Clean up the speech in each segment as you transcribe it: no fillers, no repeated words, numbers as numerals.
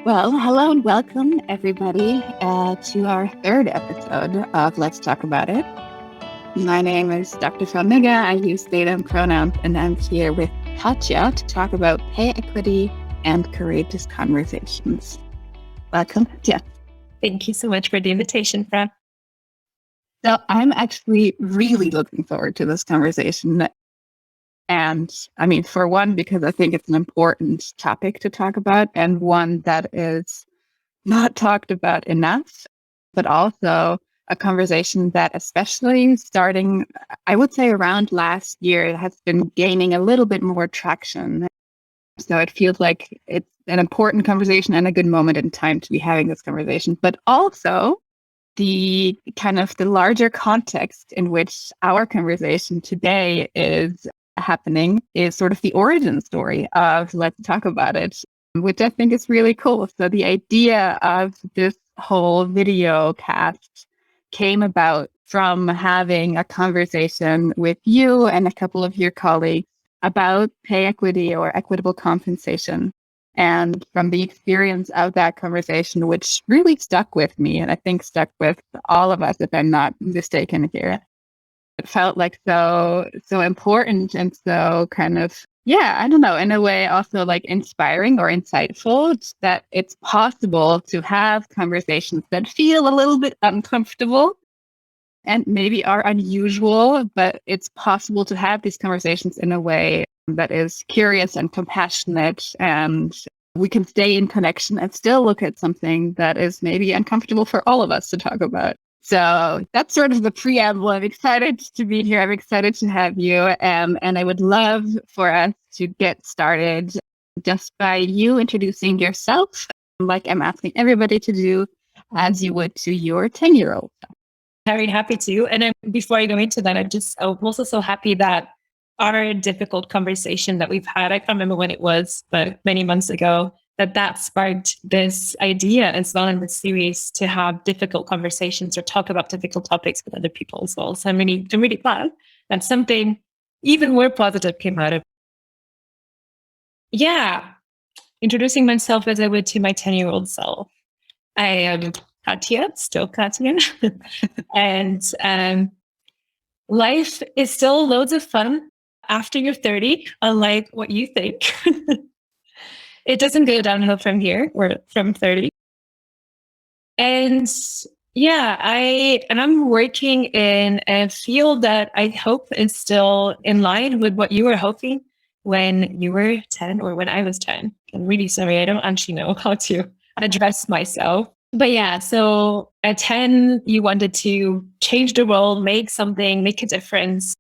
Well, hello and welcome everybody to our third episode of Let's Talk About It. My name is Dr. Felmiga. I use they, them pronouns, and I'm here with Catia to talk about pay equity and courageous conversations. Welcome, Catia. Thank you so much for the invitation, Fran. So I'm actually really looking forward to this conversation. And I mean, for one, because I think it's an important topic to talk about and one that is not talked about enough, but also a conversation that, especially starting, I would say around last year, has been gaining a little bit more traction. So it feels like it's an important conversation and a good moment in time to be having this conversation, but also the kind of the larger context in which our conversation today is happening is sort of the origin story of Let's Talk About It, which I think is really cool. So the idea of this whole video cast came about from having a conversation with you and a couple of your colleagues about pay equity or equitable compensation. And from the experience of that conversation, which really stuck with me, and I think stuck with all of us, if I'm not mistaken here, it felt like so important and so kind of, I don't know, in a way also like inspiring or insightful that it's possible to have conversations that feel a little bit uncomfortable and maybe are unusual, but it's possible to have these conversations in a way that is curious and compassionate, and we can stay in connection and still look at something that is maybe uncomfortable for all of us to talk about. So that's sort of the preamble. I'm excited to be here. I'm excited to have you. And I would love for us to get started just by you introducing yourself, like I'm asking everybody to do, as you would to your 10-year-old. Very happy to. And before I go into that, I'm also so happy that our difficult conversation that we've had, I can't remember when it was, but many months ago, that sparked this idea as well in the series to have difficult conversations or talk about difficult topics with other people as well. So I'm really glad that something even more positive came out of it. Yeah. Introducing myself as I would to my 10-year-old self. I am Catia, still Catia. And life is still loads of fun after you're 30, unlike what you think. It doesn't go downhill from here or from 30. And I'm working in a field that I hope is still in line with what you were hoping when you were 10 or when I was 10. I'm really sorry, I don't actually know how to address myself. But so at 10, you wanted to change the world, make a difference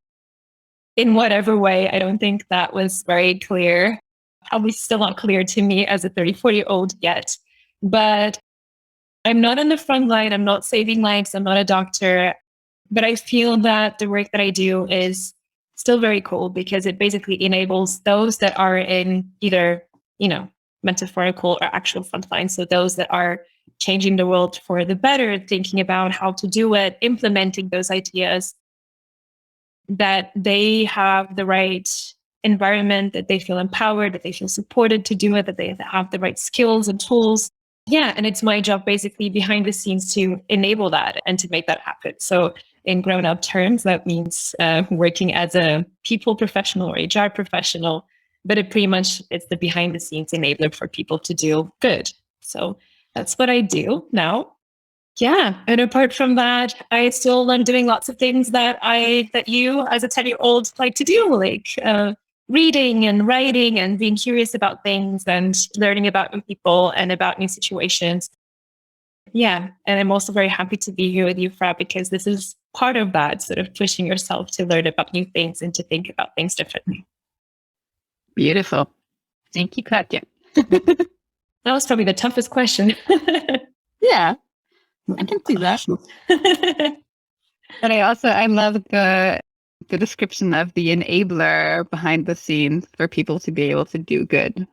in whatever way. I don't think that was very clear. Probably still not clear to me as a 34-year-old yet. But I'm not on the front line. I'm not saving lives. I'm not a doctor. But I feel that the work that I do is still very cool because it basically enables those that are in either, metaphorical or actual front line. So those that are changing the world for the better, thinking about how to do it, implementing those ideas, that they have the right environment, that they feel empowered, that they feel supported to do it, that they have the right skills and tools. Yeah. And it's my job basically behind the scenes to enable that and to make that happen. So in grown-up terms, that means working as a people professional or HR professional, but it's the behind the scenes enabler for people to do good. So that's what I do now. Yeah. And apart from that, I still am doing lots of things that you as a 10-year-old like to do, like reading and writing and being curious about things and learning about new people and about new situations. Yeah. And I'm also very happy to be here with you, Fra, because this is part of that, sort of pushing yourself to learn about new things and to think about things differently. Beautiful. Thank you, Catia. That was probably the toughest question. Yeah, I can see that. But I love the description of the enabler behind the scenes for people to be able to do good.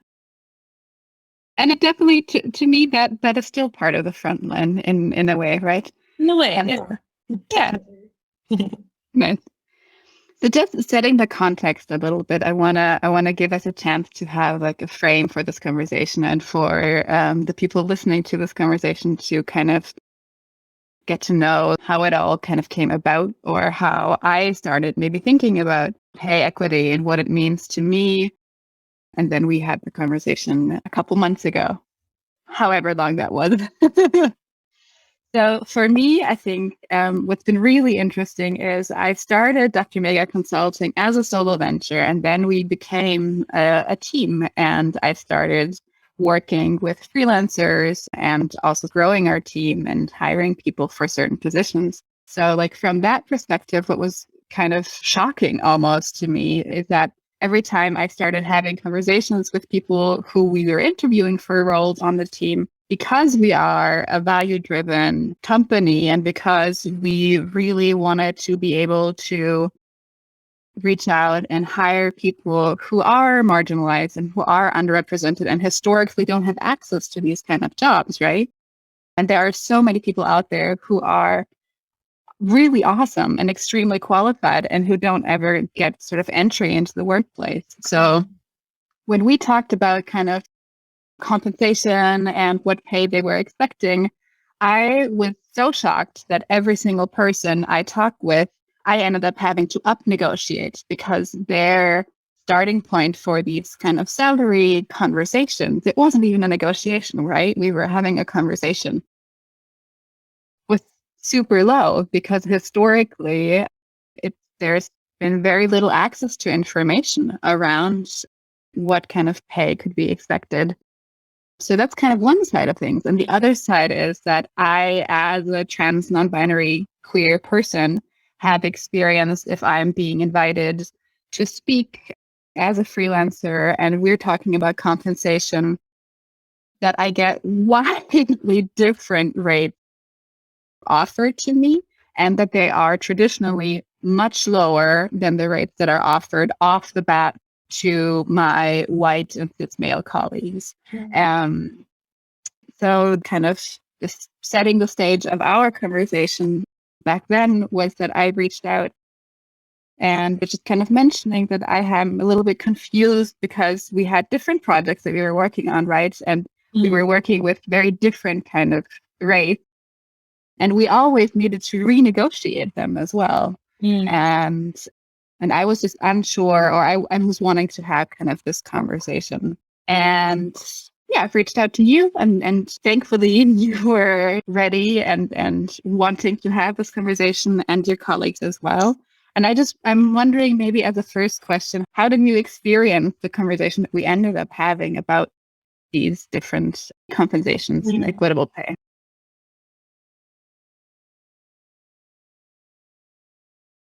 And it definitely, to me, that is still part of the front line in a way, right? In a way, yeah. Nice. So just setting the context a little bit, I wanna give us a chance to have like a frame for this conversation and for the people listening to this conversation to kind of get to know how it all kind of came about, or how I started maybe thinking about pay equity and what it means to me. And then we had the conversation a couple months ago, however long that was. So for me, I think what's been really interesting is I started DMC Consulting as a solo venture, and then we became a team, and I started working with freelancers and also growing our team and hiring people for certain positions. So like from that perspective, what was kind of shocking almost to me is that every time I started having conversations with people who we were interviewing for roles on the team, because we are a value-driven company and because we really wanted to be able to reach out and hire people who are marginalized and who are underrepresented and historically don't have access to these kind of jobs, right? And there are so many people out there who are really awesome and extremely qualified and who don't ever get sort of entry into the workplace. So when we talked about kind of compensation and what pay they were expecting, I was so shocked that every single person I talked with, I ended up having to up negotiate because their starting point for these kind of salary conversations, it wasn't even a negotiation, right? We were having a conversation, was super low because historically there's been very little access to information around what kind of pay could be expected. So that's kind of one side of things. And the other side is that I, as a trans, non-binary, queer person, have experienced if I'm being invited to speak as a freelancer and we're talking about compensation, that I get widely different rates offered to me, and that they are traditionally much lower than the rates that are offered off the bat to my white and cis male colleagues. So kind of just setting the stage of our conversation back then was that I reached out and just kind of mentioning that I am a little bit confused because we had different projects that we were working on, right? And we were working with very different kind of rates. And we always needed to renegotiate them as well. And I was just unsure, or I was wanting to have kind of this conversation. And yeah, I've reached out to you, and thankfully you were ready and wanting to have this conversation, and your colleagues as well. And I'm wondering, maybe as a first question, how did you experience the conversation that we ended up having about these different compensations and equitable pay?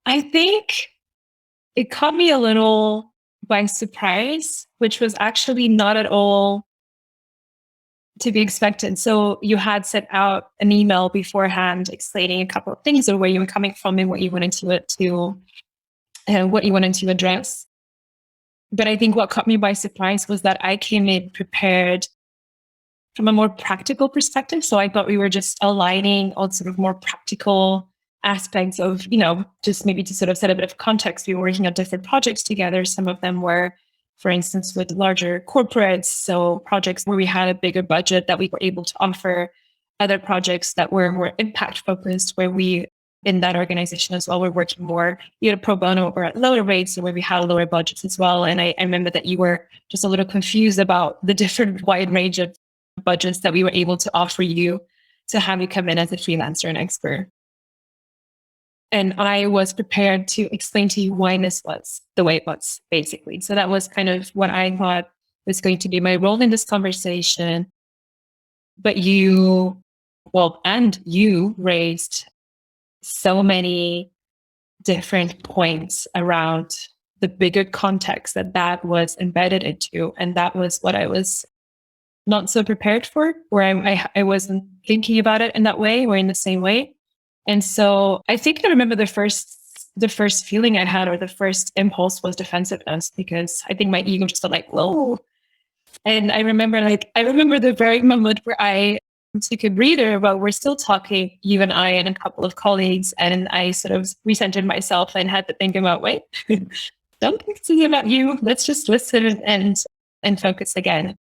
I think it caught me a little by surprise, which was actually not at all to be expected. So you had sent out an email beforehand explaining a couple of things, or where you were coming from and what you wanted to address. But I think what caught me by surprise was that I came in prepared from a more practical perspective. So I thought we were just aligning on sort of more practical aspects of, just maybe to sort of set a bit of context. We were working on different projects together. Some of them were, for instance, with larger corporates. So projects where we had a bigger budget that we were able to offer. Other projects that were more impact focused, where we, in that organization as well, we're working more either pro bono or at lower rates, so where we had lower budgets as well. And I remember that you were just a little confused about the different wide range of budgets that we were able to offer you to have you come in as a freelancer and expert. And I was prepared to explain to you why this was the way it was, basically. So that was kind of what I thought was going to be my role in this conversation. But you raised so many different points around the bigger context that was embedded into. And that was what I was not so prepared for, where I wasn't thinking about it in that way or in the same way. And so I think I remember the first feeling I had, or the first impulse, was defensiveness, because I think my ego just felt like, whoa. And I remember the very moment where I took a breather, but we're still talking, you and I and a couple of colleagues, and I sort of recentered myself and had to think about, wait, don't think it's about you. Let's just listen and focus again.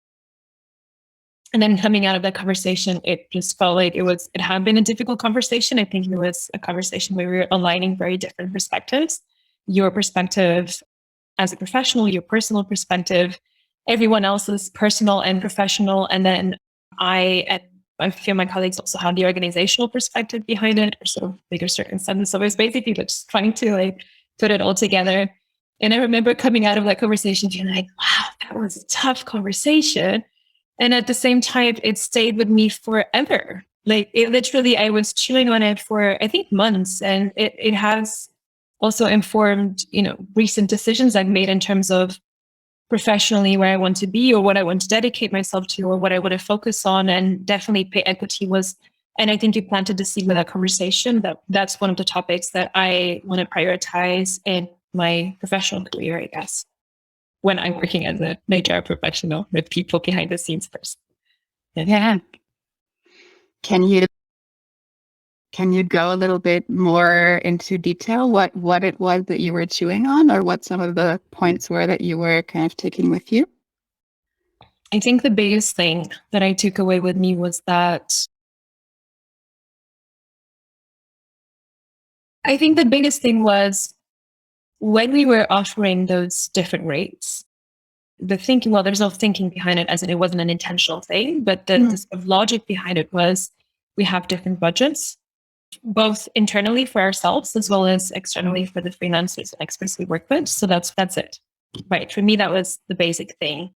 And then coming out of that conversation, it just felt like it had been a difficult conversation. I think it was a conversation where we were aligning very different perspectives. Your perspective as a professional, your personal perspective, everyone else's personal and professional. And then I feel my colleagues also had the organizational perspective behind it, or sort of bigger circumstances. So it was basically just trying to put it all together. And I remember coming out of that conversation being like, wow, that was a tough conversation. And at the same time, it stayed with me forever. I was chewing on it for, I think, months. And it has also informed, recent decisions I've made in terms of professionally where I want to be or what I want to dedicate myself to or what I want to focus on. And definitely pay equity was, and I think you planted the seed with that conversation, that's one of the topics that I want to prioritize in my professional career, I guess, when I'm working as an HR professional with people behind the scenes first. Yeah. Can you go a little bit more into detail what it was that you were chewing on, or what some of the points were that you were kind of taking with you? I think the biggest thing that I took away with me was that I think the biggest thing was when we were offering those different rates, the thinking, well, there's no thinking behind it, as in it wasn't an intentional thing, but the sort of logic behind it was we have different budgets, both internally for ourselves as well as externally for the freelancers and experts we work with. So that's it. Right. For me, that was the basic thing.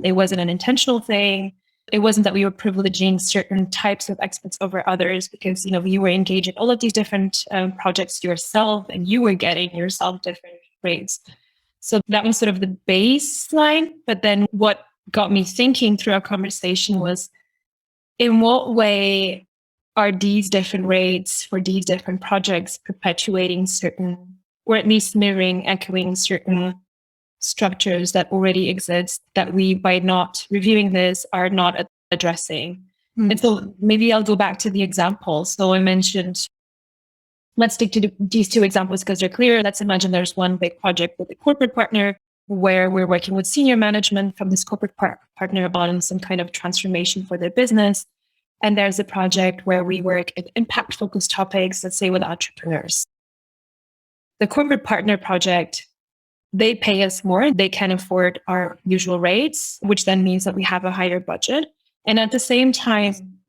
It wasn't an intentional thing. It wasn't that we were privileging certain types of experts over others because, you were engaged in all of these different projects yourself and you were getting yourself different rates. So that was sort of the baseline. But then what got me thinking through our conversation was, in what way are these different rates for these different projects perpetuating certain, or at least mirroring, echoing certain structures that already exist that we, by not reviewing this, are not addressing? And so maybe I'll go back to the example. So I mentioned, let's stick to these two examples because they're clear. Let's imagine there's one big project with a corporate partner where we're working with senior management from this corporate partner on some kind of transformation for their business. And there's a project where we work at impact-focused topics, let's say with entrepreneurs. The corporate partner project, they pay us more. They can afford our usual rates, which then means that we have a higher budget. And at the same time,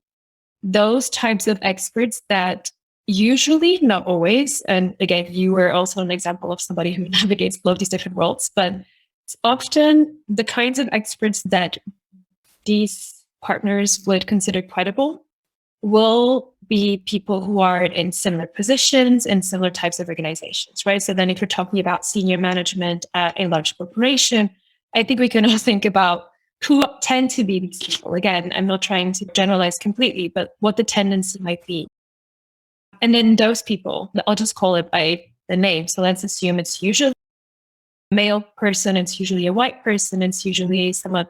those types of experts that usually, not always, and again, you were also an example of somebody who navigates all of these different worlds, but it's often the kinds of experts that these partners would consider credible will be people who are in similar positions in similar types of organizations, right? So then if you're talking about senior management at a large corporation, I think we can all think about who tend to be these people. Again, I'm not trying to generalize completely, but what the tendency might be. And then those people, I'll just call it by the name. So let's assume it's usually a male person, it's usually a white person, it's usually someone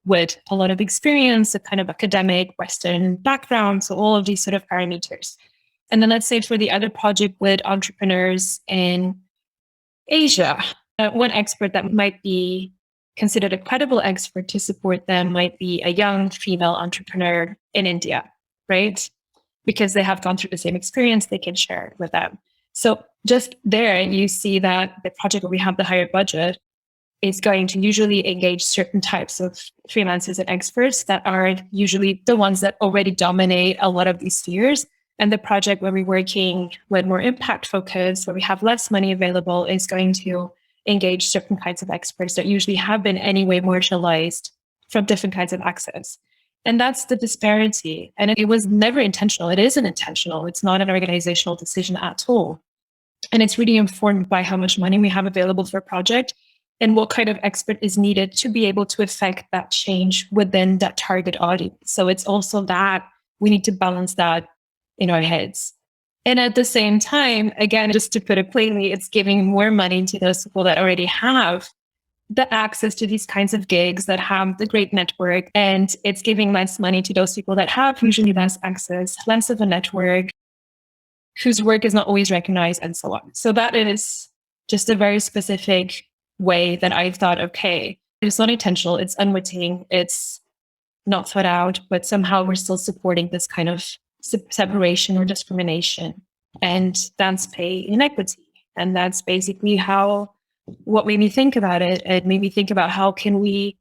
with a lot of experience, a kind of academic Western background. So all of these sort of parameters. And then let's say for the other project with entrepreneurs in Asia, one expert that might be considered a credible expert to support them might be a young female entrepreneur in India, right? Because they have gone through the same experience, they can share it with them. So just there, you see that the project where we have the higher budget is going to usually engage certain types of freelancers and experts that are usually the ones that already dominate a lot of these spheres. And the project where we're working with more impact focus, where we have less money available, is going to engage certain kinds of experts that usually have been anyway marginalized from different kinds of access. And that's the disparity. And it was never intentional. It isn't intentional. It's not an organizational decision at all. And it's really informed by how much money we have available for a project and what kind of expert is needed to be able to affect that change within that target audience. So it's also that we need to balance that in our heads. And at the same time, again, just to put it plainly, it's giving more money to those people that already have the access to these kinds of gigs that have the great network, and it's giving less money to those people that have usually less access, less of a network, whose work is not always recognized, and so on. So that is just a very specific way that I thought, okay, it's not intentional, it's unwitting, it's not thought out, but somehow we're still supporting this kind of separation or discrimination. And that's pay inequity. And that's basically what made me think about it. It made me think about how can we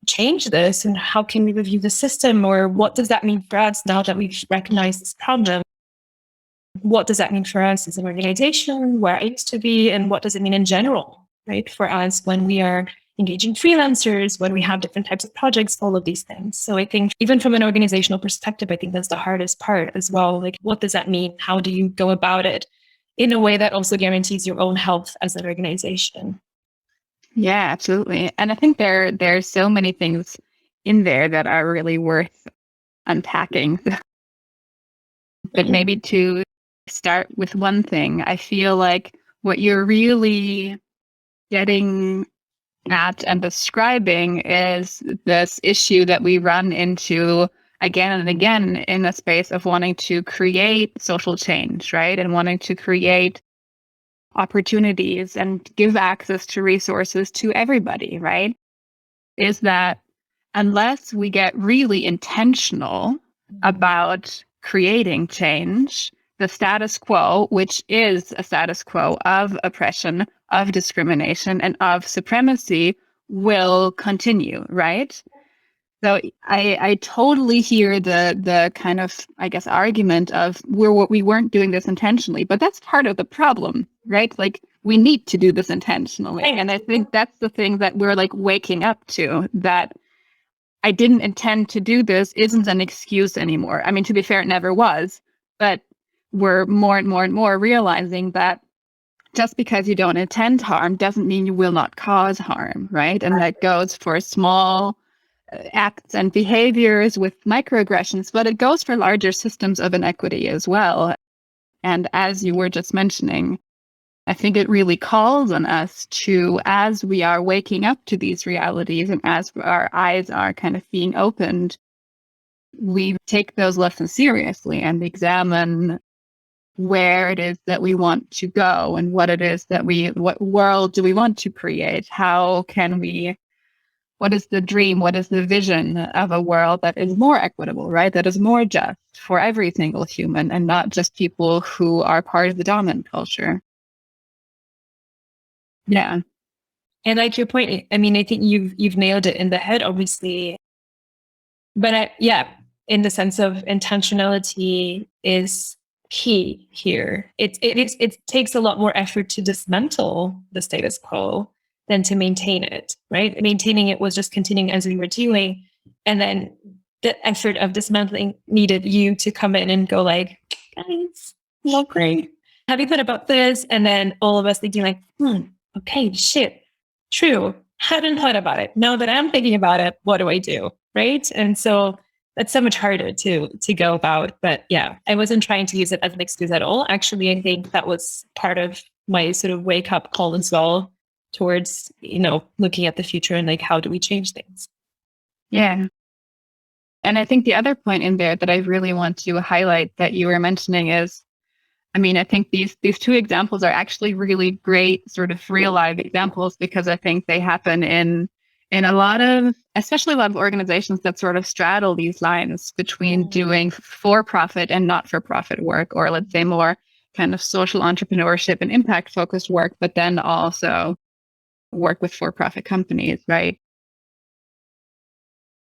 change this, and how can we review the system, or what does that mean for us now that we've recognized this problem? What does that mean for us as an organization, where I used to be, and what does it mean in general, right? For us when we are engaging freelancers, when we have different types of projects, all of these things. So I think even from an organizational perspective, I think that's the hardest part as well. Like, what does that mean? How do you go about it in a way that also guarantees your own health as an organization? Yeah, absolutely. And I think there's so many things in there that are really worth unpacking. But maybe to start with one thing, I feel like what you're really getting at and describing is this issue that we run into again and again in the space of wanting to create social change, right? And wanting to create opportunities and give access to resources to everybody, right? Is that unless we get really intentional about creating change, the status quo, which is a status quo of oppression, of discrimination, and of supremacy, will continue, right? So I totally hear the kind of, I guess, argument of we weren't doing this intentionally, but that's part of the problem, right? Like, we need to do this intentionally. And I think that's the thing that we're like waking up to, that I didn't intend to do this isn't an excuse anymore. I mean, to be fair, it never was, but we're more and more and more realizing that just because you don't intend harm doesn't mean you will not cause harm, right? And that goes for small acts and behaviors with microaggressions, but it goes for larger systems of inequity as well. And as you were just mentioning, I think it really calls on us to, as we are waking up to these realities and as our eyes are kind of being opened, we take those lessons seriously and examine where it is that we want to go and what it is that what world do we want to create? How can we, what is the dream? What is the vision of a world that is more equitable, right? That is more just for every single human and not just people who are part of the dominant culture. Yeah. And like your point, I mean, I think you've nailed it in the head, obviously. But in the sense of intentionality is key here. It takes a lot more effort to dismantle the status quo than to maintain it, right? Maintaining it was just continuing as we were doing. And then the effort of dismantling needed you to come in and go like, guys, not great. Have you thought about this? And then all of us thinking like, okay, shit, true. Hadn't thought about it. Now that I'm thinking about it, what do I do? Right. And so that's so much harder to go about. But yeah, I wasn't trying to use it as an excuse at all. Actually, I think that was part of my sort of wake up call as well towards, looking at the future and like, how do we change things? Yeah. And I think the other point in there that I really want to highlight that you were mentioning is, I mean, I think these two examples are actually really great sort of real life examples, because I think they happen in a lot of, especially a lot of organizations that sort of straddle these lines between doing for-profit and not-for-profit work, or let's say more kind of social entrepreneurship and impact-focused work, but then also work with for-profit companies, right?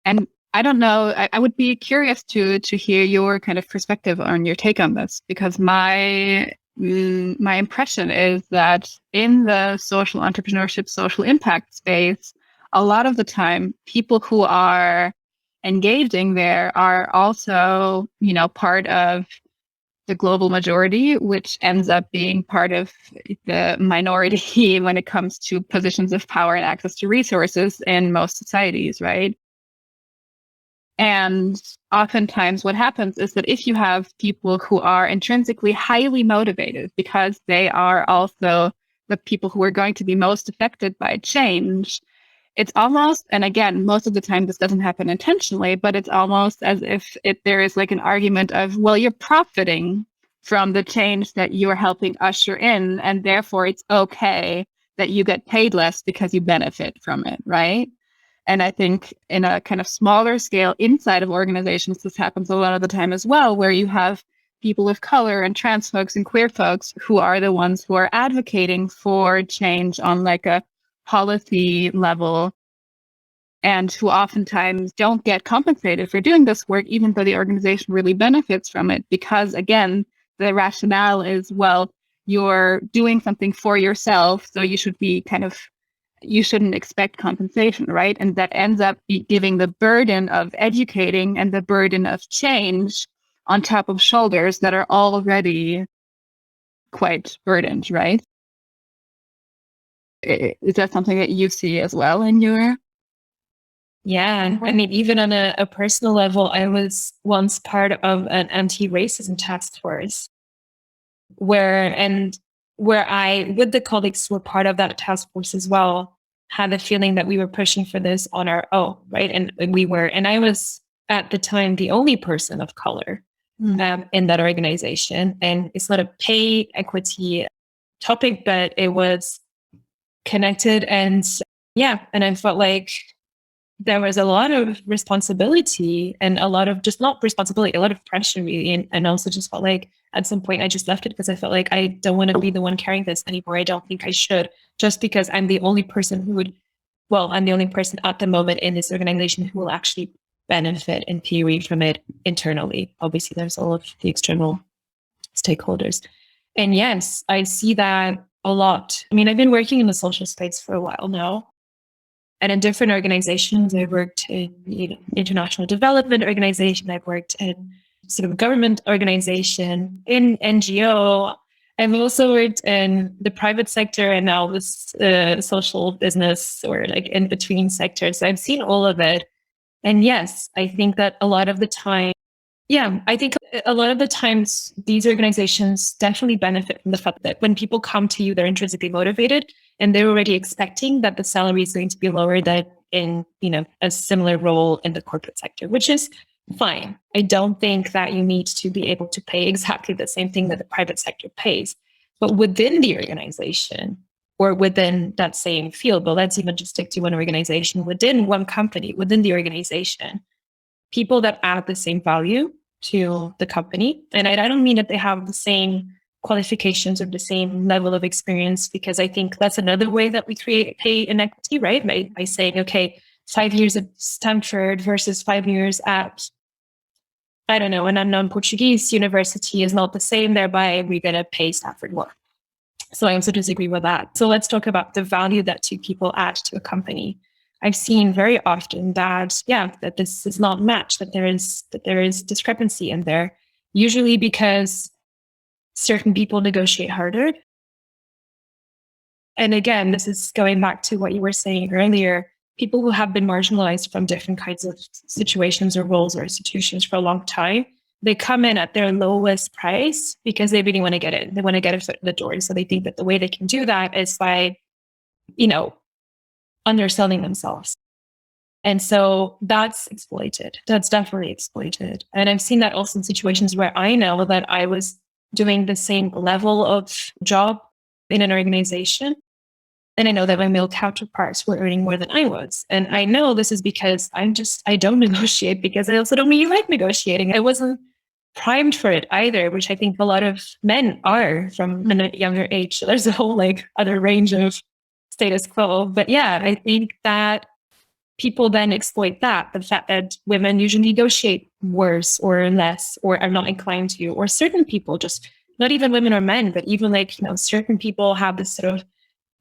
And I don't know, I would be curious to hear your kind of perspective on your take on this, because my impression is that in the social entrepreneurship, social impact space, a lot of the time, people who are engaging there are also, part of the global majority, which ends up being part of the minority when it comes to positions of power and access to resources in most societies, right? And oftentimes what happens is that if you have people who are intrinsically highly motivated because they are also the people who are going to be most affected by change, it's almost, and again, most of the time this doesn't happen intentionally, but it's almost as if there is like an argument of, well, you're profiting from the change that you're helping usher in, and therefore it's okay that you get paid less because you benefit from it, right? And I think in a kind of smaller scale inside of organizations, this happens a lot of the time as well, where you have people of color and trans folks and queer folks who are the ones who are advocating for change on like a policy level, and who oftentimes don't get compensated for doing this work, even though the organization really benefits from it. Because again, the rationale is, well, you're doing something for yourself, so you shouldn't expect compensation, right? And that ends up giving the burden of educating and the burden of change on top of shoulders that are already quite burdened, right? Is that something that you see as well in your... Yeah, I mean, even on a personal level, I was once part of an anti-racism task force where I, with the colleagues who were part of that task force as well, had the feeling that we were pushing for this on our own, right? And I was at the time the only person of color in that organization. And it's not a pay equity topic, but it was connected. And yeah, and I felt like there was a lot of responsibility and a lot of just not responsibility, a lot of pressure really. And also just felt like at some point I just left it because I felt like I don't want to be the one carrying this anymore. I don't think I should, just because I'm the only person I'm the only person at the moment in this organization who will actually benefit in theory from it internally. Obviously, there's all of the external stakeholders. And yes, I see that a lot. I mean, I've been working in the social space for a while now. And in different organizations, I worked in international development organization. I've worked in sort of government organization, in NGO. I've also worked in the private sector and now this social business or like in between sectors. So I've seen all of it. And yes, I think that a lot of the time, these organizations definitely benefit from the fact that when people come to you, they're intrinsically motivated and they're already expecting that the salary is going to be lower than in, a similar role in the corporate sector, which is fine. I don't think that you need to be able to pay exactly the same thing that the private sector pays, but within the organization or within that same field, but let's even just stick to one organization, within one company, within the organization, people that add the same value to the company. And I don't mean that they have the same qualifications or the same level of experience, because I think that's another way that we create pay inequity, right? By saying, okay, 5 years at Stanford versus 5 years at, I don't know, an unknown Portuguese university is not the same, thereby we're going to pay Stanford more. So I also disagree with that. So let's talk about the value that two people add to a company. I've seen very often that this is not matched, that there is discrepancy in there, usually because certain people negotiate harder. And again, this is going back to what you were saying earlier, people who have been marginalized from different kinds of situations or roles or institutions for a long time, they come in at their lowest price because they really want to get it. They want to get a foot in the door. So they think that the way they can do that is by, underselling themselves. And so that's exploited. That's definitely exploited. And I've seen that also in situations where I know that I was doing the same level of job in an organization. And I know that my male counterparts were earning more than I was. And I know this is because I don't negotiate, because I also don't really like negotiating. I wasn't primed for it either, which I think a lot of men are from a younger age. So there's a whole other range of status quo. But yeah, I think that people then exploit the fact that women usually negotiate worse or less or are not inclined to, or certain people, just not even women or men, but even certain people have this sort of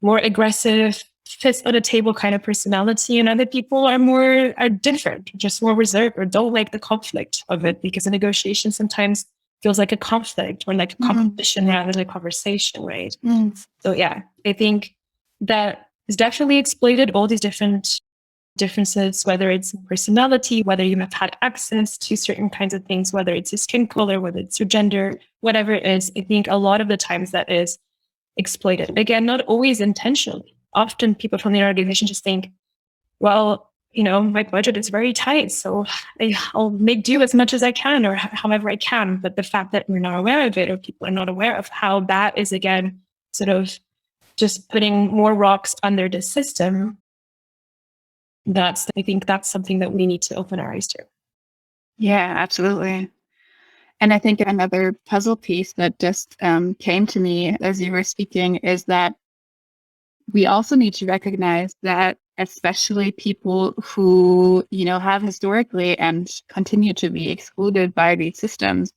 more aggressive, fist on the table kind of personality, and other people are different, just more reserved or don't like the conflict of it, because a negotiation sometimes feels like a conflict or like a competition rather than a conversation, right? So yeah, I think that is definitely exploited, all these different differences, whether it's personality, whether you have had access to certain kinds of things, whether it's your skin color, whether it's your gender, whatever it is. I think a lot of the times that is exploited. Again, not always intentionally. Often people from the organization just think, well, my budget is very tight, so I'll make do as much as I can or however I can. But the fact that we're not aware of it, or people are not aware of how that is, again, sort of just putting more rocks under the system, I think that's something that we need to open our eyes to. Yeah, absolutely. And I think another puzzle piece that just came to me as you were speaking is that we also need to recognize that especially people who, have historically and continue to be excluded by these systems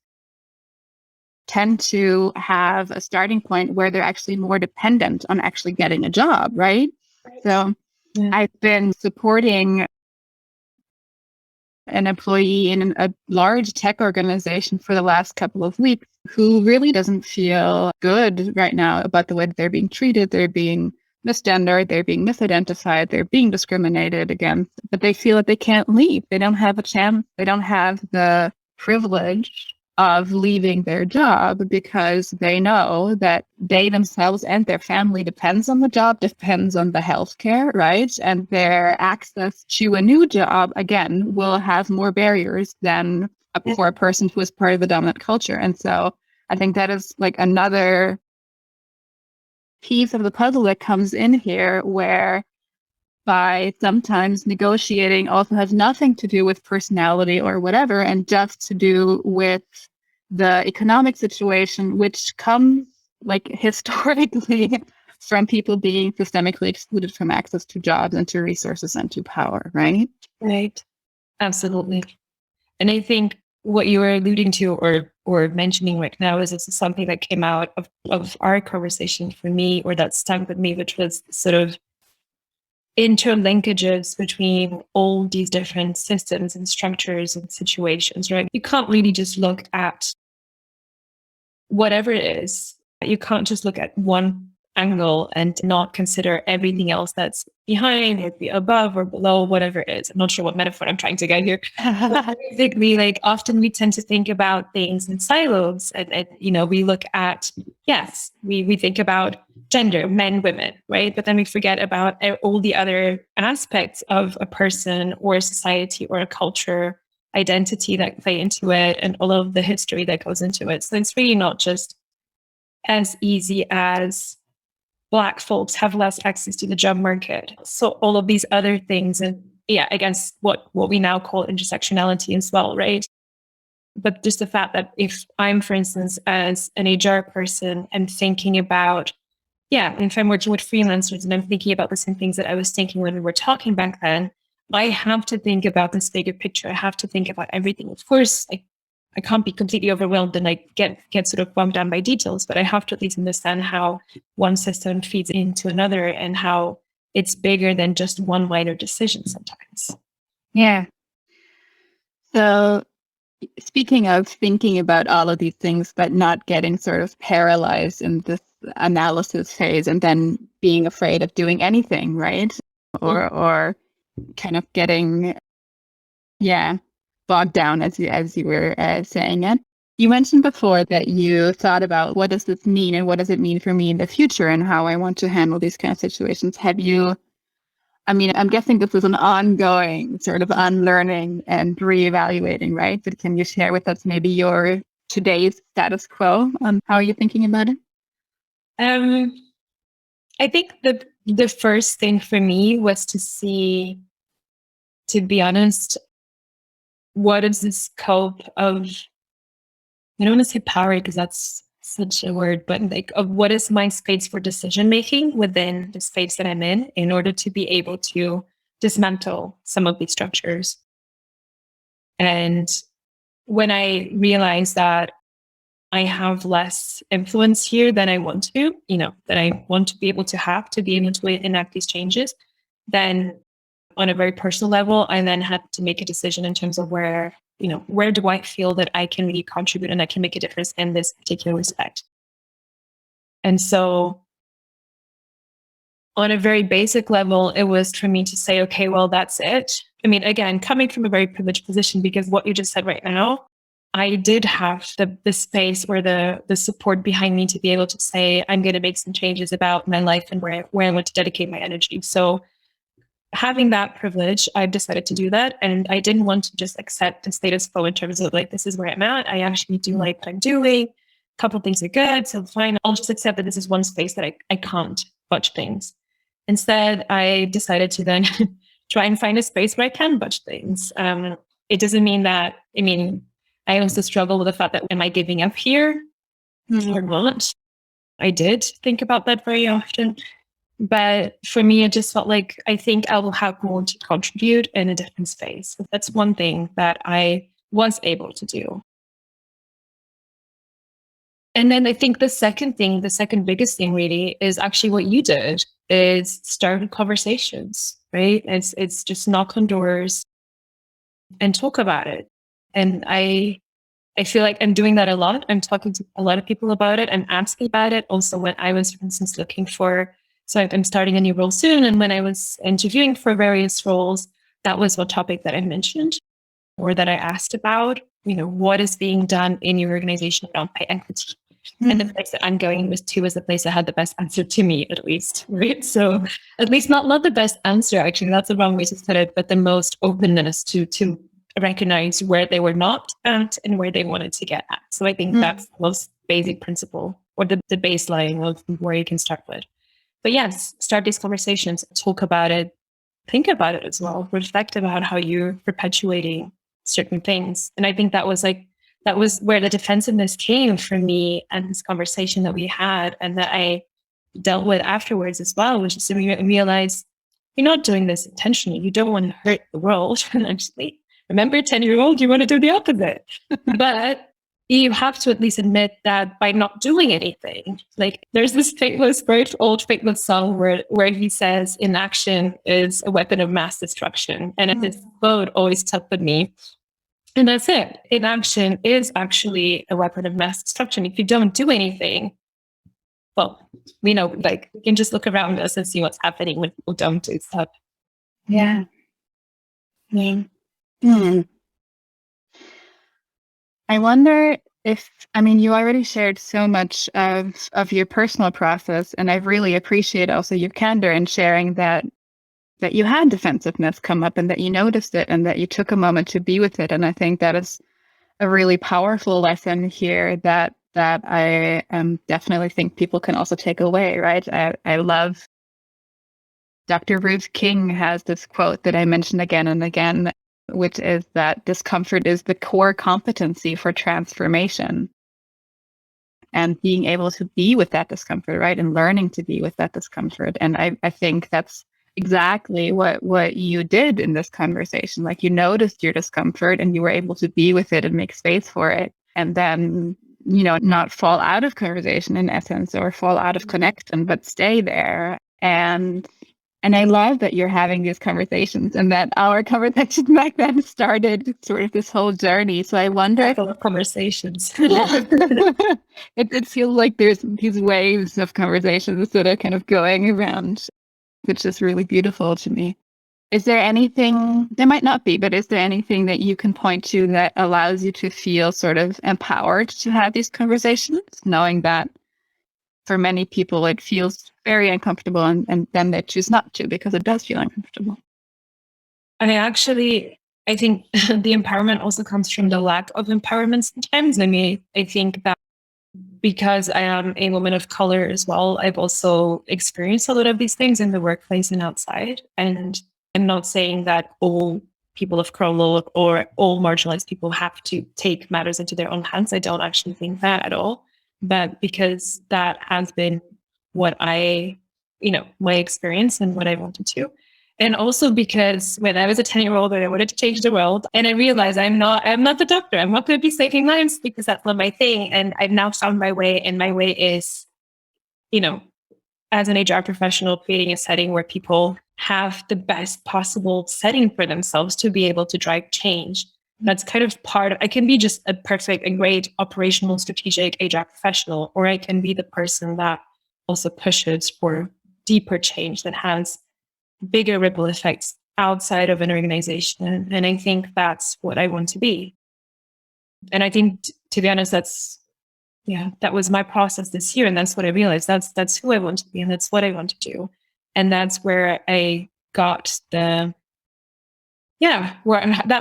tend to have a starting point where they're actually more dependent on actually getting a job, right? So I've been supporting an employee in a large tech organization for the last couple of weeks who really doesn't feel good right now about the way that they're being treated. They're being misgendered, they're being misidentified, they're being discriminated against, but they feel that they can't leave. They don't have a chance. They don't have the privilege of leaving their job because they know that they themselves and their family depends on the job, depends on the healthcare, right? And their access to a new job, again, will have more barriers than a poor person who is part of the dominant culture. And so I think that is like another piece of the puzzle that comes in here, where by sometimes negotiating also has nothing to do with personality or whatever, and just to do with the economic situation, which comes like historically from people being systemically excluded from access to jobs and to resources and to power, right? Right. Absolutely. And I think what you were alluding to or mentioning right now is this is something that came out of our conversation for me, or that stuck with me, which was sort of interlinkages between all these different systems and structures and situations, right? You can't really just look at whatever it is. You can't just look at one angle and not consider everything else that's behind or above or below, whatever it is. I'm not sure what metaphor I'm trying to get here. Basically, like often we tend to think about things in silos, and we look at, yes, we think about gender, men, women, right? But then we forget about all the other aspects of a person or a society or a culture identity that play into it, and all of the history that goes into it. So it's really not just as easy as Black folks have less access to the job market. So all of these other things, and against what we now call intersectionality as well, right? But just the fact that if I'm, for instance, as an HR person, and thinking about, if I'm working with freelancers and I'm thinking about the same things that I was thinking when we were talking back then, I have to think about this bigger picture. I have to think about everything. Of course, I can't be completely overwhelmed and I get sort of bogged down by details, but I have to at least understand how one system feeds into another and how it's bigger than just one wider decision sometimes. Yeah. So speaking of thinking about all of these things, but not getting sort of paralyzed in this analysis phase and then being afraid of doing anything, right? Or kind of getting, bogged down as you were saying it. You mentioned before that you thought about what does this mean and what does it mean for me in the future and how I want to handle these kind of situations. I'm guessing this is an ongoing sort of unlearning and reevaluating, right? But can you share with us maybe your today's status quo on how you're thinking about it? I think the first thing for me was to be honest, what is the scope of, I don't want to say power because that's such a word, but like of what is my space for decision making within the space that I'm in order to be able to dismantle some of these structures. And when I realized that I have less influence here than I want to, that I want to be able to be able to enact these changes, then on a very personal level, I then had to make a decision in terms of where do I feel that I can really contribute and I can make a difference in this particular respect. And so on a very basic level, it was for me to say, okay, well, that's it. I mean, again, coming from a very privileged position, because what you just said right now, I did have the space or the support behind me to be able to say, I'm going to make some changes about my life and where I want to dedicate my energy. So having that privilege, I've decided to do that. And I didn't want to just accept the status quo in terms of like, this is where I'm at. I actually do like what I'm doing. A couple of things are good. So fine, I'll just accept that this is one space that I can't budge things. Instead, I decided to then try and find a space where I can budge things. It doesn't mean that, I also struggle with the fact that am I giving up here or not? I did think about that very often. But for me, it just felt like I think I will have more to contribute in a different space. That's one thing that I was able to do. And then I think the second biggest thing really is actually what you did is start conversations, right? It's just knock on doors and talk about it. And I feel like I'm doing that a lot. I'm talking to a lot of people about it. I'm asking about it. Also, when I was, for instance, so I'm starting a new role soon. And when I was interviewing for various roles, that was one topic that I mentioned or that I asked about, what is being done in your organization around pay equity? And the place that I'm going was the place that had the best answer to me, at least, right? So at least not the best answer, actually, that's the wrong way to put it, but the most openness to recognize where they were not at and where they wanted to get at. So I think that's the most basic principle or the baseline of where you can start with. But yes, start these conversations, talk about it, think about it as well, reflect about how you're perpetuating certain things. And I think that was where the defensiveness came for me and this conversation that we had and that I dealt with afterwards as well, which is to realize you're not doing this intentionally. You don't want to hurt the world. Actually, remember, 10-year-old, you want to do the opposite. But you have to at least admit that by not doing anything, like there's this old famous song where he says, inaction is a weapon of mass destruction. And this quote always stuck with me. And that's it. Inaction is actually a weapon of mass destruction. If you don't do anything, well, we know, like, you can just look around us and see what's happening when people don't do stuff. Yeah. I wonder if, you already shared so much of your personal process, and I really appreciate also your candor in sharing that you had defensiveness come up and that you noticed it and that you took a moment to be with it. And I think that is a really powerful lesson here that I definitely think people can also take away, right? I love Dr. Ruth King has this quote that I mentioned again and again, which is that discomfort is the core competency for transformation. And being able to be with that discomfort, right? And learning to be with that discomfort. And I think that's exactly what you did in this conversation. Like, you noticed your discomfort and you were able to be with it and make space for it. And then, not fall out of conversation in essence or fall out of connection, but stay there. And I love that you're having these conversations and that our conversation back then started sort of this whole journey. So I wonder if conversations. It feels like there's these waves of conversations that are kind of going around, which is really beautiful to me. Is there anything, there might not be, but is there anything that you can point to that allows you to feel sort of empowered to have these conversations, knowing that for many people it feels very uncomfortable and then they choose not to because it does feel uncomfortable? I think the empowerment also comes from the lack of empowerment sometimes. I think that because I am a woman of color as well, I've also experienced a lot of these things in the workplace and outside. And I'm not saying that all people of color or all marginalized people have to take matters into their own hands. I don't actually think that at all. But because that has been what my experience and what I wanted to. And also because when I was a 10-year-old and I wanted to change the world, and I realized I'm not the doctor. I'm not going to be saving lives because that's not my thing. And I've now found my way, and my way is, as an HR professional, creating a setting where people have the best possible setting for themselves to be able to drive change. That's kind of I can be just a great operational, strategic HR professional, or I can be the person that also pushes for deeper change that has bigger ripple effects outside of an organization. And I think that's what I want to be. And I think, to be honest, that was my process this year. And that's what I realized. That's who I want to be. And that's what I want to do. And that's where I got that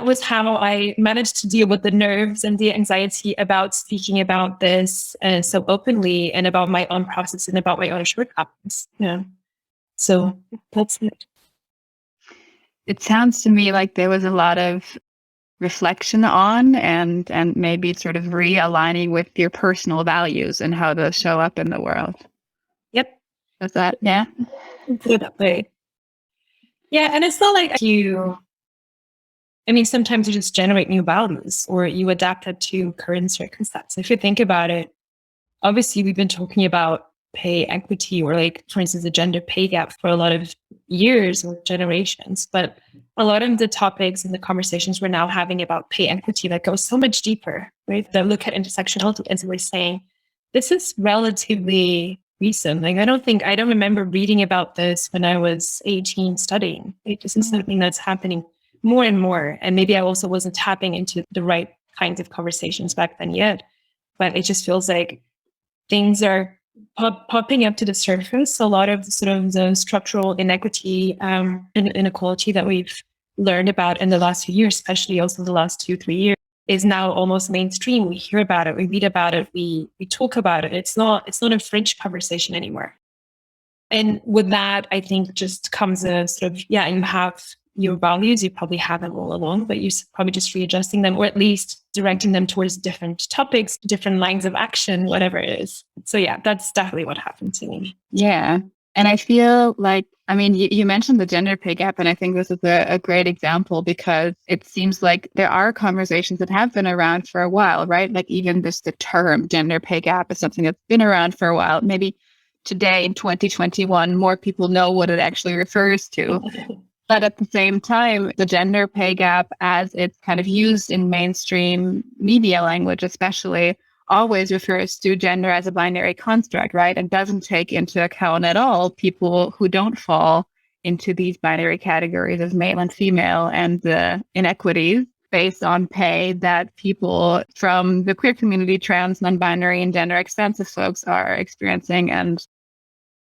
was how I managed to deal with the nerves and the anxiety about speaking about this so openly, and about my own process and about my own shortcomings. Yeah. So that's it. It sounds to me like there was a lot of reflection on and maybe sort of realigning with your personal values and how those show up in the world. Yep. Is that, yeah? Put it that way. Yeah. And it's not like sometimes you just generate new values or you adapt it to current circumstances. If you think about it, obviously we've been talking about pay equity or, like, for instance, the gender pay gap for a lot of years or generations, but a lot of the topics and the conversations we're now having about pay equity that goes so much deeper, right? That look at intersectionality, as we're saying, this is relatively recent. Like, I don't remember reading about this when I was 18 studying. Like, this is something that's happening more and more. And maybe I also wasn't tapping into the right kinds of conversations back then yet, but it just feels like things are popping up to the surface. A lot of sort of the structural inequity and inequality that we've learned about in the last few years, especially also the last 2-3 years, is now almost mainstream. We hear about it, we read about it, we talk about it. It's not a fringe conversation anymore. And with that, I think just comes a sort of, you have your values, you probably have them all along, but you're probably just readjusting them, or at least directing them towards different topics, different lines of action, whatever it is. So yeah, that's definitely what happened to me. Yeah. And I feel like, you mentioned the gender pay gap, and I think this is a great example, because it seems like there are conversations that have been around for a while, right? Like, even the term gender pay gap is something that's been around for a while. Maybe today in 2021, more people know what it actually refers to. But at the same time, the gender pay gap, as it's kind of used in mainstream media language, especially, always refers to gender as a binary construct, right? And doesn't take into account at all people who don't fall into these binary categories as male and female, and the inequities based on pay that people from the queer community, trans, non-binary, and gender expansive folks are experiencing. And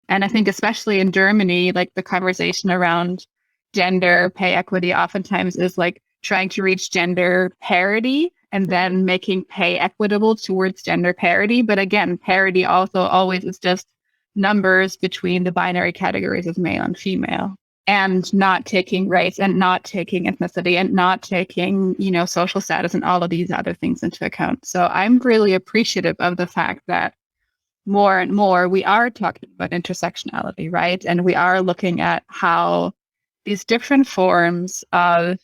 I think especially in Germany, like, the conversation around gender pay equity oftentimes is like trying to reach gender parity and then making pay equitable towards gender parity. But again, parity also always is just numbers between the binary categories of male and female, and not taking race and not taking ethnicity and not taking, social status and all of these other things into account. So I'm really appreciative of the fact that more and more we are talking about intersectionality, right? And we are looking at how these different forms of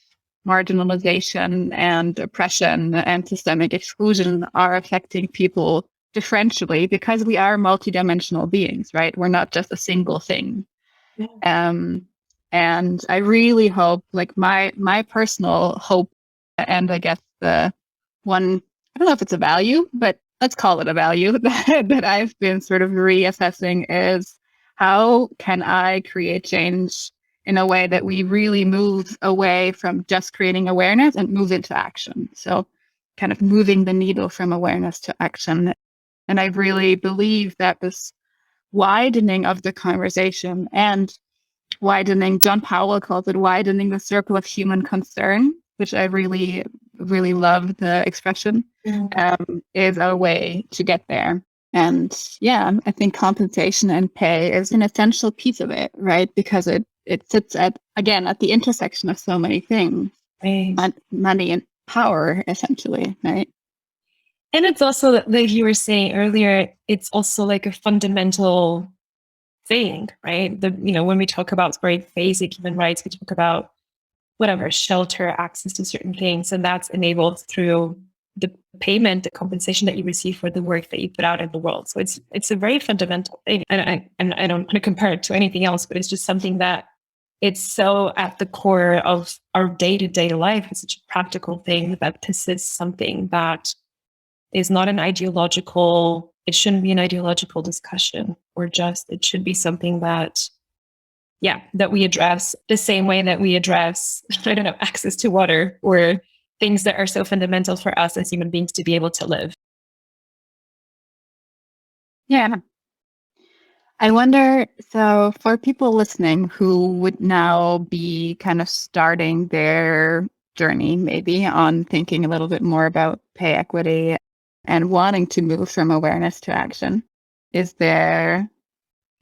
marginalization and oppression and systemic exclusion are affecting people differentially, because we are multidimensional beings, right? We're not just a single thing. And I really hope, like, my personal hope, and I guess the one, I don't know if it's a value, but let's call it a value that I've been sort of reassessing, is how can I create change in a way that we really move away from just creating awareness and move into action. So kind of moving the needle from awareness to action. And I really believe that this widening of the conversation and widening, John Powell calls it widening the circle of human concern, which I really, really love the expression, is a way to get there. And I think compensation and pay is an essential piece of it, right? Because it sits at the intersection of so many things, right? Money and power, essentially, right? And it's also, like you were saying earlier, it's also like a fundamental thing, right? When we talk about very basic human rights, we talk about whatever, shelter, access to certain things, and that's enabled through the payment, the compensation that you receive for the work that you put out in the world. So it's a very fundamental thing. And I don't want to compare it to anything else, but it's just something that it's so at the core of our day-to-day life. It's such a practical thing that this is something that is not it shouldn't be an ideological discussion, or it should be something that we address the same way that we address, access to water or things that are so fundamental for us as human beings to be able to live. Yeah. I wonder, so for people listening who would now be kind of starting their journey, maybe on thinking a little bit more about pay equity and wanting to move from awareness to action, is there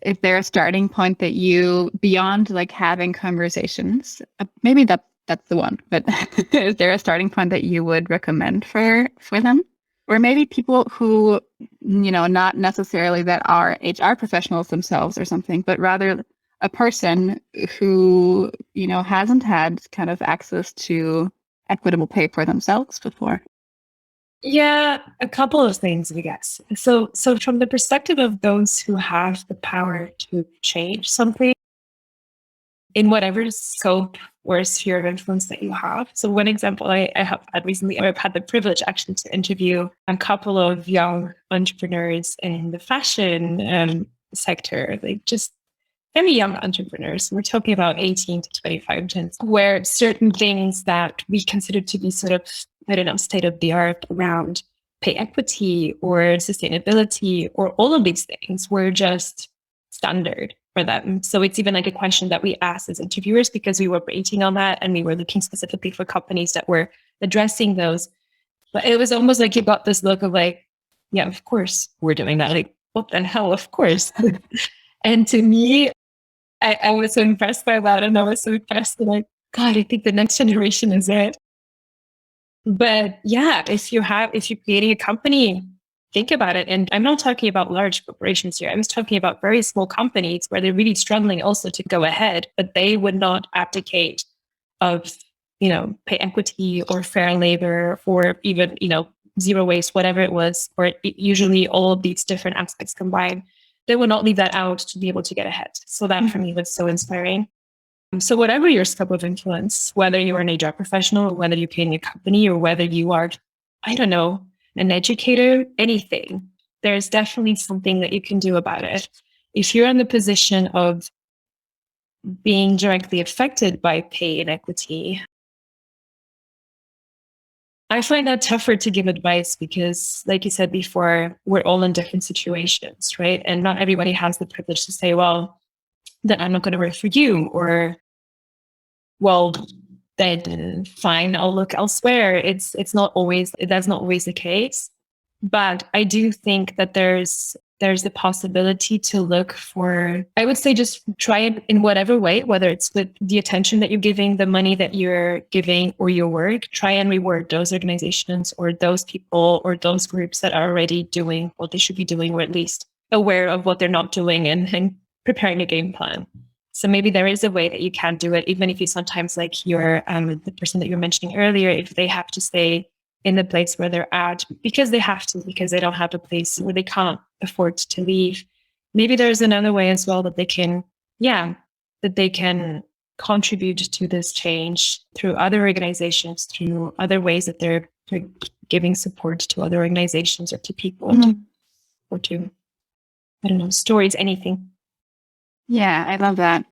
a starting point that you, beyond like having conversations, maybe that's the one, but is there a starting point that you would recommend for them? Or maybe people who, not necessarily that are HR professionals themselves or something, but rather a person who, hasn't had kind of access to equitable pay for themselves before. Yeah, a couple of things, I guess. So from the perspective of those who have the power to change something in whatever scope or sphere of influence that you have. So one example I have had recently, I've had the privilege actually to interview a couple of young entrepreneurs in the fashion sector, like just very young entrepreneurs. We're talking about 18 to 25 gens, where certain things that we consider to be sort of, I don't know, state of the art around pay equity or sustainability or all of these things were just standard for them. So it's even like a question that we asked as interviewers because we were rating on that and we were looking specifically for companies that were addressing those. But it was almost like you got this look of like, yeah, of course we're doing that. Like, what the hell? Of course. And to me, I was so impressed by that. And I was so impressed like, God, I think the next generation is it. But yeah, if you're creating a company, think about it. And I'm not talking about large corporations here. I'm talking about very small companies where they're really struggling also to go ahead, but they would not abdicate of, pay equity or fair labor or even, zero waste, whatever it was, or usually all of these different aspects combined. They would not leave that out to be able to get ahead. So that for me was so inspiring. So whatever your scope of influence, whether you're an HR professional, or whether you're creating a company, or whether you are, I don't know, an educator, anything, there's definitely something that you can do about it. If you're in the position of being directly affected by pay inequity, I find that tougher to give advice because, like you said before, we're all in different situations, right? And not everybody has the privilege to say, well, then I'm not going to work for you, or, well, then fine, I'll look elsewhere. That's not always the case. But I do think that there's the possibility to look for, I would say, just try it in whatever way, whether it's with the attention that you're giving, the money that you're giving, or your work, try and reward those organizations or those people or those groups that are already doing what they should be doing, or at least aware of what they're not doing and preparing a game plan. So maybe there is a way that you can do it, even if you sometimes, like your the person that you were mentioning earlier, if they have to stay in the place where they're at because they don't have a place where they can't afford to leave. Maybe there's another way as well that they can contribute to this change through other organizations, through other ways that they're giving support to other organizations or to people, or to, I don't know, stories, anything. Yeah, I love that.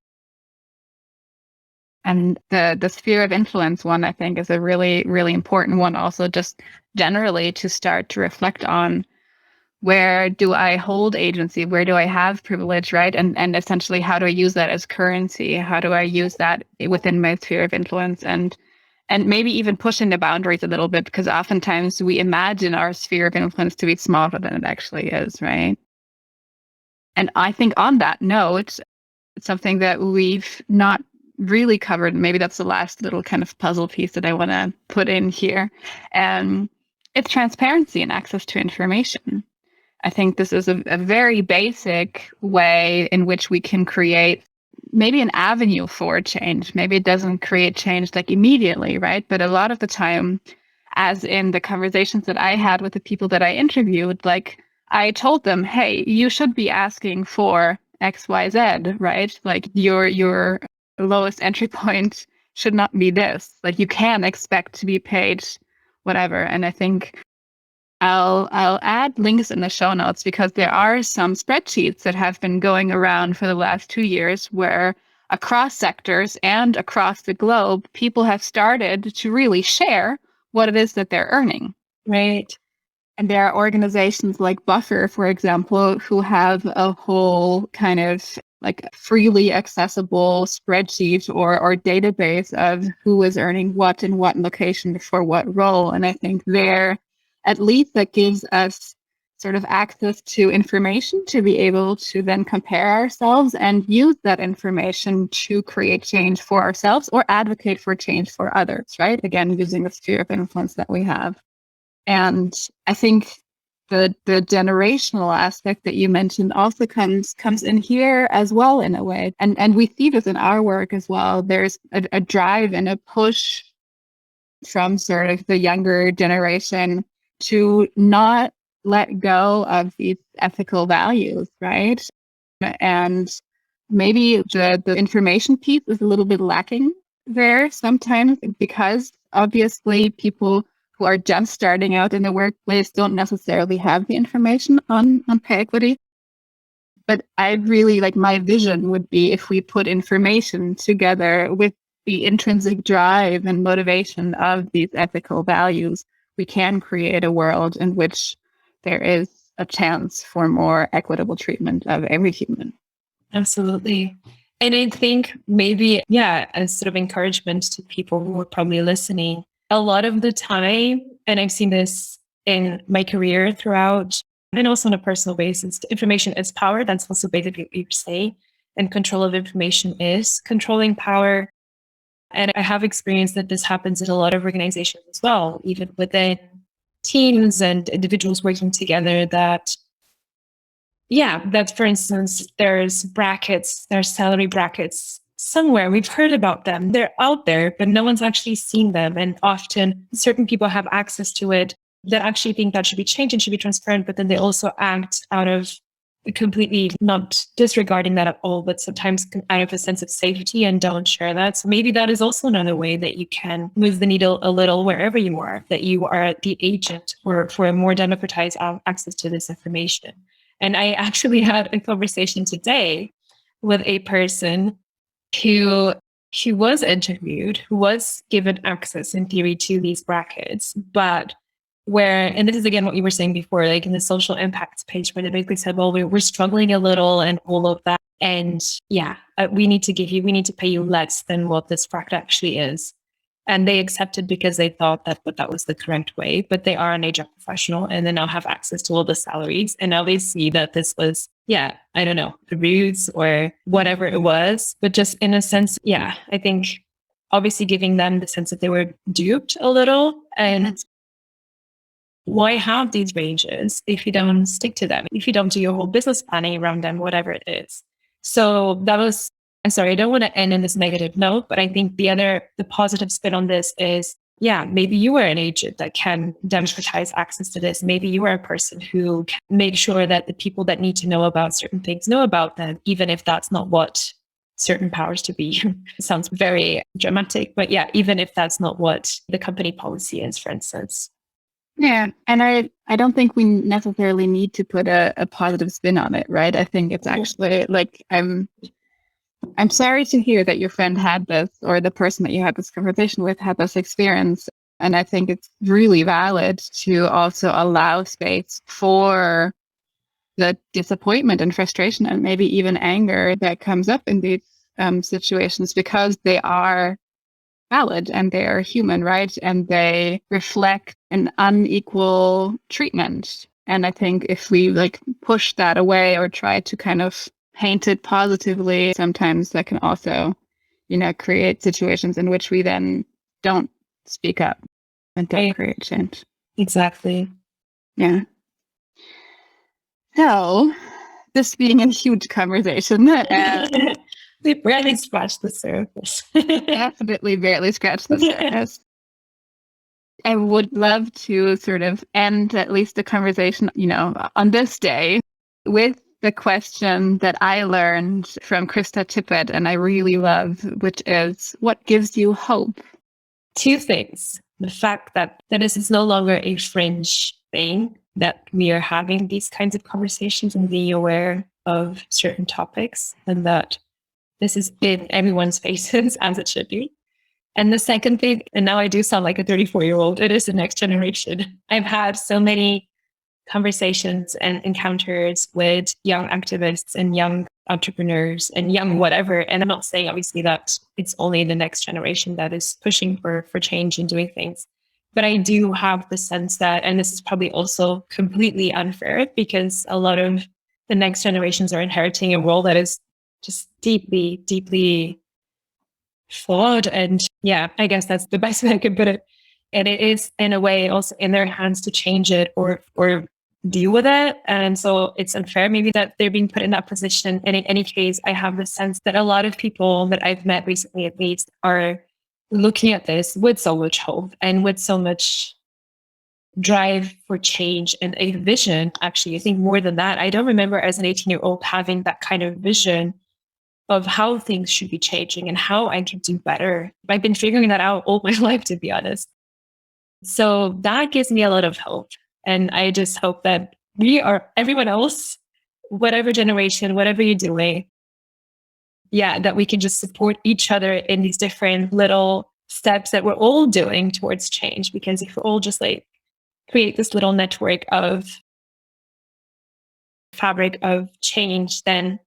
And the sphere of influence one, I think, is a really, really important one also, just generally to start to reflect on, where do I hold agency? Where do I have privilege, right? And essentially, how do I use that as currency? How do I use that within my sphere of influence? And maybe even pushing the boundaries a little bit, because oftentimes we imagine our sphere of influence to be smaller than it actually is, right? And I think on that note, something that we've not really covered, maybe that's the last little kind of puzzle piece that I want to put in here, and it's transparency and access to information. I think this is a very basic way in which we can create maybe an avenue for change. Maybe it doesn't create change like immediately, right? But a lot of the time, as in the conversations that I had with the people that I interviewed, like I told them, hey, you should be asking for XYZ, right? Like your lowest entry point should not be this. Like you can expect to be paid whatever. And I think I'll add links in the show notes, because there are some spreadsheets that have been going around for the last 2 years where across sectors and across the globe, people have started to really share what it is that they're earning. Right. And there are organizations like Buffer, for example, who have a whole kind of like freely accessible spreadsheet or database of who is earning what in what location for what role. And I think there, at least that gives us sort of access to information to be able to then compare ourselves and use that information to create change for ourselves or advocate for change for others, right? Again, using the sphere of influence that we have. And I think the generational aspect that you mentioned also comes in here as well in a way. And we see this in our work as well. There's a drive and a push from sort of the younger generation to not let go of these ethical values, right? And maybe the information piece is a little bit lacking there sometimes because obviously people who are just starting out in the workplace don't necessarily have the information on pay equity. But I really like my vision would be if we put information together with the intrinsic drive and motivation of these ethical values, we can create a world in which there is a chance for more equitable treatment of every human. Absolutely. And I think maybe, a sort of encouragement to people who are probably listening. A lot of the time, and I've seen this in my career throughout, and also on a personal basis, information is power. That's also basically what you say. And control of information is controlling power. And I have experienced that this happens in a lot of organizations as well, even within teams and individuals working together that for instance, there's salary brackets somewhere. We've heard about them. They're out there, but no one's actually seen them. And often certain people have access to it that actually think that should be changed and should be transparent, but then they also act out of completely not disregarding that at all, but sometimes out of a sense of safety and don't share that. So maybe that is also another way that you can move the needle a little wherever you are, that you are the agent for a more democratized access to this information. And I actually had a conversation today with a person who was interviewed, who was given access in theory to these brackets, but and this is again what you were saying before, like in the social impacts page, where they basically said, well, we're struggling a little and all of that. And we need to pay you less than what this bracket actually is. And they accepted because they thought that was the correct way, but they are an HR professional and they now have access to all the salaries. And now they see that this was, I don't know, abuse or whatever it was, but just in a sense, I think obviously giving them the sense that they were duped a little. And why have these ranges if you don't stick to them, if you don't do your whole business planning around them, whatever it is? So that was, I'm sorry, I don't want to end in this negative note, but I think the positive spin on this is, maybe you are an agent that can democratize access to this. Maybe you are a person who can make sure that the people that need to know about certain things know about them, even if that's not what certain powers to be. It sounds very dramatic, but even if that's not what the company policy is, for instance. Yeah. And I don't think we necessarily need to put a positive spin on it, right? I think it's actually like, I'm sorry to hear that your friend had this, or the person that you had this conversation with had this experience. And I think it's really valid to also allow space for the disappointment and frustration and maybe even anger that comes up in these situations, because they are valid and they are human, right? And they reflect an unequal treatment. And I think if we push that away or try to kind of paint it positively, sometimes that can also, create situations in which we then don't speak up and don't create change. Exactly. Yeah. So, this being a huge conversation, we barely scratched the surface. Definitely barely scratched the surface. I would love to sort of end at least the conversation, on this day with the question that I learned from Krista Tippett and I really love, which is, what gives you hope? Two things. The fact that this is no longer a fringe thing, that we are having these kinds of conversations and being aware of certain topics, and that this is in everyone's faces as it should be. And the second thing, and now I do sound like a 34-year-old, it is the next generation. I've had so many conversations and encounters with young activists and young entrepreneurs and young whatever. And I'm not saying obviously that it's only the next generation that is pushing for change and doing things. But I do have the sense that, and this is probably also completely unfair because a lot of the next generations are inheriting a role that is just deeply, deeply flawed. And yeah, I guess that's the best way I could put it. And it is in a way also in their hands to change it or deal with it. And so it's unfair maybe that they're being put in that position. And in any case, I have the sense that a lot of people that I've met recently, at least, are looking at this with so much hope and with so much drive for change and a vision. Actually, I think more than that, I don't remember as an 18-year-old having that kind of vision of how things should be changing and how I can do better. I've been figuring that out all my life, to be honest. So that gives me a lot of hope. And I just hope that everyone else, whatever generation, whatever you're doing, that we can just support each other in these different little steps that we're all doing towards change. Because if we're all just like create this little network of fabric of change, then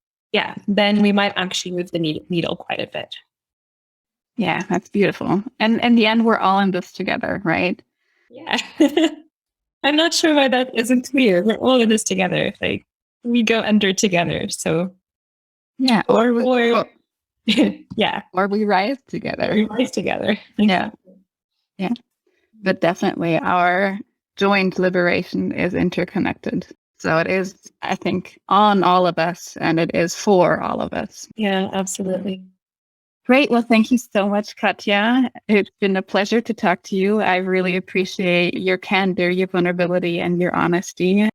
we might actually move the needle quite a bit. Yeah, that's beautiful. And in the end, we're all in this together, right? Yeah. I'm not sure why that isn't clear. We're all in this together. Like we go under together. So yeah, or yeah, or we rise together. We rise together. Yeah. But definitely, our joint liberation is interconnected. So it is, I think, on all of us, and it is for all of us. Yeah, absolutely. Great. Well, thank you so much, Catia. It's been a pleasure to talk to you. I really appreciate your candor, your vulnerability, and your honesty,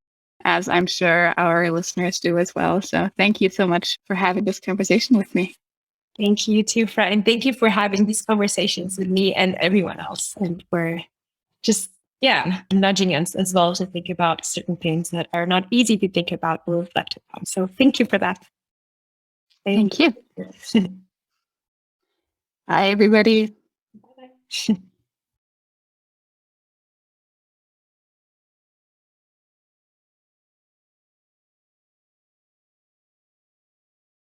as I'm sure our listeners do as well. So thank you so much for having this conversation with me. Thank you too, Fred. And thank you for having these conversations with me and everyone else. And we're just, nudging us as well to think about certain things that are not easy to think about or reflect upon. So thank you for that. Thank you. Bye, everybody. Bye-bye.